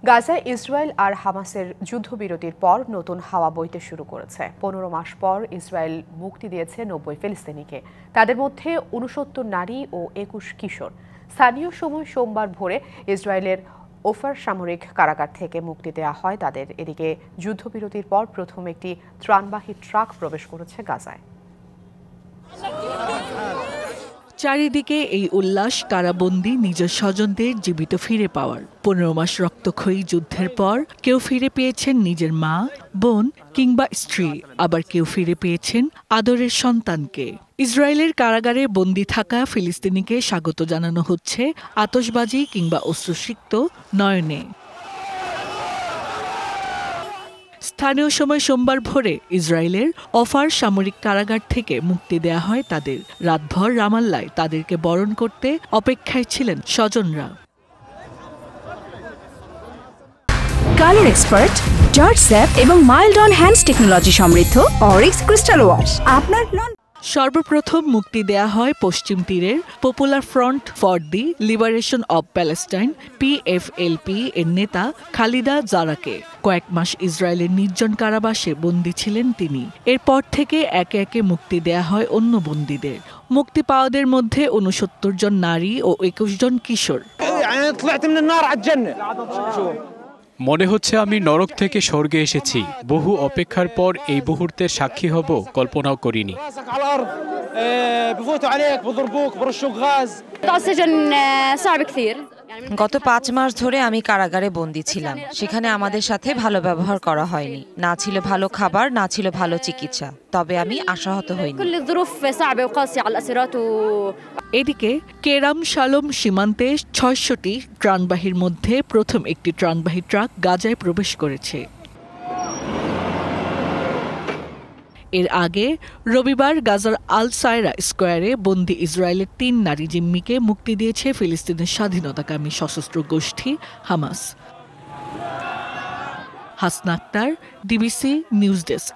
গাজায় ইসরায়েল আর হামাসের যুদ্ধবিরতির পর নতুন হাওয়া বইতে শুরু করেছে। 15 মাস পর ইসরায়েল মুক্তি দিয়েছে 90 ফিলিস্তিনিকে। তাদের মধ্যে 69 নারী ও 21 কিশোর। স্থানীয় সময় সোমবার ভোরে ইসরায়েলের ওফার সামরিক কারাগার থেকে মুক্তি দেওয়া হয় তাদের। এদিকে যুদ্ধবিরতির পর প্রথম একটি ত্রাণবাহী ট্রাক প্রবেশ করেছে গাজায়। চারিদিকে এই উল্লাস, কারাবন্দী নিজের স্বজনদের জীবিত ফিরে পাওয়ার। 15 মাস রক্তক্ষয়ী যুদ্ধের পর কেউ ফিরে পেয়েছেন নিজের মা, বোন কিংবা স্ত্রী, আবার কেউ ফিরে পেয়েছেন আদরের সন্তানকে। ইসরায়েলের কারাগারে বন্দী থাকা ফিলিস্তিনিকে স্বাগত জানানো হচ্ছে আতশবাজি কিংবা অশ্রুসিক্ত নয়নে। স্থানীয় সময় সোমবার ভোরে ইসরায়েলের ওফার সামরিক কারাগার থেকে মুক্তি দেয়া হয় তাদের। রাতভর রামাল্লায় তাদেরকে বরণ করতে অপেক্ষায় ছিলেন স্বজনরা। কালার এক্সপার্ট, জর্জ স্যাপ এবং মাইল্ড অন হ্যান্ডস টেকনোলজি সমৃদ্ধ অরিক্স ক্রিস্টাল ওয়াশ আপনার সর্বপ্রথম মুক্তি দেয়া হয় পশ্চিম তীরের popular front for the liberation of Palestine PFLP এর নেতা খালিদা জারাকে। কয়েক মাস ইসরায়েলের নির্জন কারাবাসে বন্দী ছিলেন তিনি। এরপর থেকে একে একে মুক্তি দেয়া হয় অন্য বন্দীদের। মুক্তি পাওয়াদের মধ্যে 69 জন নারী ও 21 জন কিশোর। মনে হচ্ছে আমি নরক থেকে স্বর্গে এসেছি। বহু অপেক্ষার পর এই মুহূর্তের সাক্ষী হব কল্পনাও করিনি। গত 5 মাস ধরে আমি কারাগারে বন্দী ছিলাম। সেখানে আমাদের সাথে ভালো ব্যবহার করা হয়নি। না ছিল ভালো খাবার, না ছিল ভালো চিকিৎসা। তবে আমি আশাহত হইনি। এদিকে কেরাম শালোম সীমান্তে 600টি ত্রাণবাহীর মধ্যে প্রথম একটি ত্রাণবাহী ট্রাক গাজায় প্রবেশ করেছে। এর আগে রবিবার গাজার আল সায়রা স্কোয়ারে বন্দী ইসরায়েলের 3 নারী জিম্মিকে মুক্তি দিয়েছে ফিলিস্তিনের স্বাধীনতাকামী সশস্ত্র গোষ্ঠী Hamas. Hasna Akter, DBC news desk.